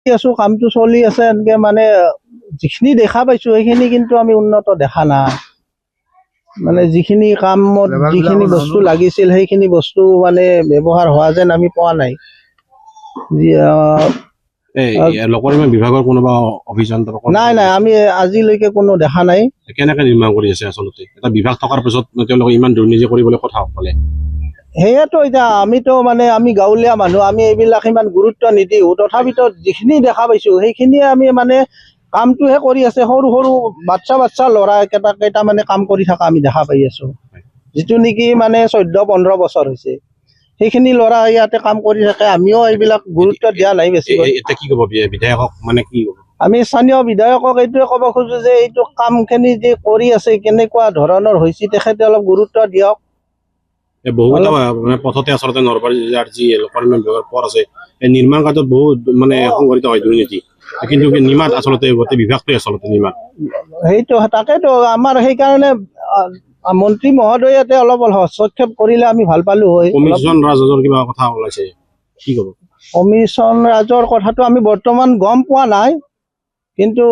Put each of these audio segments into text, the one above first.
আছো, কামটো চলি আছে এনেকে মানে যিখিনি দেখা পাইছো সেইখিনি কিন্তু আমি উন্নত দেখা নাই। মানে যিখিনি কামত যিখিনি বস্তু লাগিছিল সেইখিনি বস্তু মানে ব্যৱহাৰ হোৱা যেন আমি পোৱা নাই। লোকৰ বিভাগৰ কোনোবা অভিযন্তা নাই নাই, আমি আজিলৈকে কোনো দেখা নাই। কেনেকে নিৰ্মাণ কৰি আছে আচলতে এটা বিভাগ থকাৰ পিছত তেওঁলোকে ইমান দুৰ্নীতি কৰিবলৈ কথা ক'লে? সেয়াতো এতিয়া আমিতো মানে আমি গাঁৱলীয়া মানুহ, আমি এইবিলাক ইমান গুৰুত্ব নিদিওঁ। তথাপিতো যিখিনি দেখা পাইছো সেইখিনিয়ে আমি মানে কামটোহে কৰি আছে। সৰু সৰু বাচ্চা ল'ৰা কেইটামানে কাম কৰি থকা আমি দেখা পাই আছো, যিটো নেকি মানে 14-15 বছৰ হৈছে। সেইখিনি ল'ৰা ইয়াতে কাম কৰি থাকে, আমিও এইবিলাক গুৰুত্ব দিয়া নাই বেছি। এতিয়া কি ক'ব বিধায়কক, মানে কি ক'ব? আমি স্থানীয় বিধায়কক এইটোৱে ক'ব খোজো যে এইটো কামখিনি যে কৰি আছে কেনেকুৱা ধৰণৰ হৈছে তেখেতে অলপ গুৰুত্ব দিয়ক। বহুত মানে পথতে আচলতে নলবাৰী জিলাৰ যি লোকৰ বিভাগৰ পথ আছে এই নিৰ্মাণ কাৰ্যত বহুত মানে সংঘটিত হয় দুৰ্নীতি, কিন্তু নিমাত আচলতে গোটেই বিভাগটোৱে আচলতে নিমাত। সেইটো তাকেতো আমাৰ সেইকাৰণে মন্ত্ৰী মহোদয়াতে অলপ হস্তক্ষেপ কৰিলে আমি ভাল পালো হয়। কমিশ্যন ৰাজৰ কিবা কথা ওলাইছে, কি ক'ব? কমিশ্যন ৰাজৰ কথাটো আমি বৰ্তমান গম পোৱা নাই, কিন্তু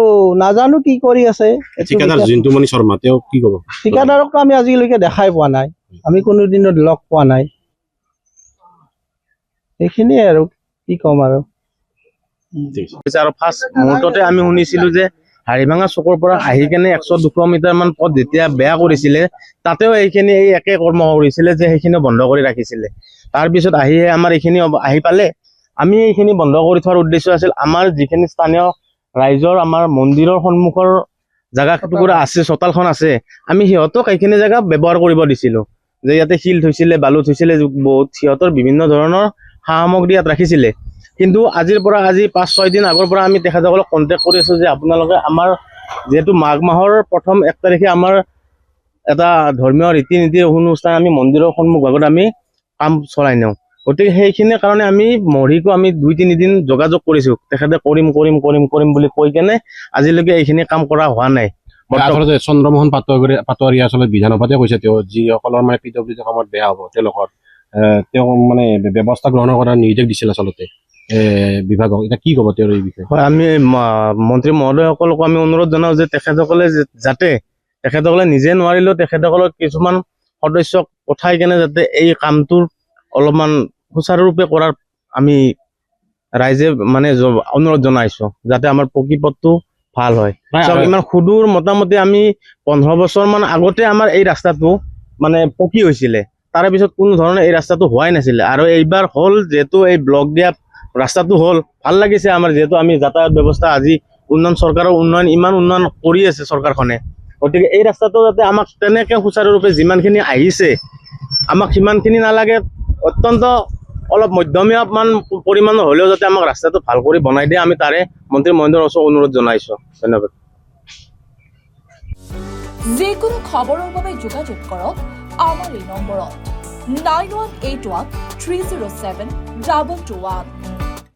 নাজানো কি কৰি আছে। ঠিকাদাৰ জিন্তুমণি শৰ্মা তেওঁ কি ক'ব? ঠিকাদাৰকতো আমি আজিলৈকে দেখাই পোৱা নাই, আমি কোনোদিনত লগ পোৱা নাই। সেইখিনিয়ে আৰু কি ক'ম আৰু। আৰু ফাৰ্ষ্ট মুহূৰ্ততে আমি শুনিছিলো যে হাৰিভাঙা চকৰ পৰা আহি কেনে 100-200 মিটাৰ মান পথ যেতিয়া বেয়া কৰিছিলে তাতেও এইখিনি এই একে কৰ্ম কৰিছিলে যে সেইখিনি বন্ধ কৰি ৰাখিছিলে। তাৰপিছত আমাৰ এইখিনি আহি পালে আমি এইখিনি বন্ধ কৰি থোৱাৰ উদ্দেশ্য আছিল আমাৰ যিখিনি স্থানীয় ৰাইজৰ আমাৰ মন্দিৰৰ সন্মুখৰ জাগা টুকুৰা আছে, চোতালখন আছে, আমি সিহঁতক এইখিনি জেগা ব্যৱহাৰ কৰিব দিছিলো। যে ইয়াতে শিল থৈছিলে, বালু থৈছিলে, বহুত সিহঁতৰ বিভিন্ন ধৰণৰ সা সামগ্ৰী ইয়াত ৰাখিছিলে। কিন্তু আজি 5-6 দিন আগৰ পৰা আমি তেখেতসকলক কণ্টেক্ট কৰি আছো যে আপোনালোকে আমাৰ যিহেতু মাঘ মাহৰ প্ৰথম 1 তাৰিখে আমাৰ এটা ধৰ্মীয় ৰীতি নীতিৰ অনুষ্ঠান আমি মন্দিৰৰ সন্মুখভাগত আমি কাম চলাই নিওঁ। গতিকে সেইখিনিৰ কাৰণে আমি মহিকো আমি 2-3 দিন যোগাযোগ কৰিছো, তেখেতে কৰিম বুলি কৈ কেনে আজিলৈকে এইখিনি কাম কৰা হোৱা নাই। আচলতে চন্দ্ৰমোহন পাটোৱাৰী আচলতে বিধানসভাতে কৈছে তেওঁ যিসকলৰ মানে পিডব্লিউডি কামত বেয়া হ'ব তেওঁলোকৰ তেওঁ মানে ব্যৱস্থা গ্ৰহণৰ কথা নিৰ্দেশ দিছিল আচলতে বিভাগক। এতিয়া কি ক'ব তেওঁৰ এই বিষয়ে? হয়, আমি মন্ত্ৰী মহোদয়সকলকো আমি অনুৰোধ জনাওঁ যে তেখেতসকলে যাতে তেখেতসকলে নিজে নোৱাৰিলেও তেখেতসকলক কিছুমান সদস্যক পঠাই কেনে যাতে এই কামটোৰ অলপমান সুচাৰুৰূপে কৰাৰ আমি ৰাইজে মানে অনুৰোধ জনাইছো, যাতে আমাৰ পকীপথটো ভাল হয়। ইমান সুদূৰ মোটামুটি আমি 15 বছৰ মান আগতে আমাৰ এই ৰাস্তাটো মানে পকী হৈছিলে, তাৰে পিছত কোনো ধৰণে এই ৰাস্তাটো হোৱাই নাছিলে। আৰু এইবাৰ হ'ল যিহেতু এই ব্লক দিয়া ৰাস্তাটো হ'ল, ভাল লাগিছে আমাৰ, যিহেতু আমি যাতায়াত ব্যৱস্থা আজি চৰকাৰৰ ইমান উন্নয়ন কৰি আছে চৰকাৰখনে। গতিকে এই ৰাস্তাটো যাতে আমাক তেনেকে সুচাৰুৰূপে যিমানখিনি আহিছে আমাক সিমানখিনি নালাগে, অত্যন্ত অলপ মধ্যমীয়া পৰিমাণৰ হ'লেও যাতে আমাক ৰাস্তাটো ভাল কৰি বনাই দিয়ে, আমি তাৰে মন্ত্ৰী মহোদয়ৰ ওচৰত অনুৰোধ জনাইছো। ধন্যবাদ। যিকোনো খবৰৰ বাবে যোগাযোগ কৰক আমাৰ এই নম্বৰত 9181 307 221।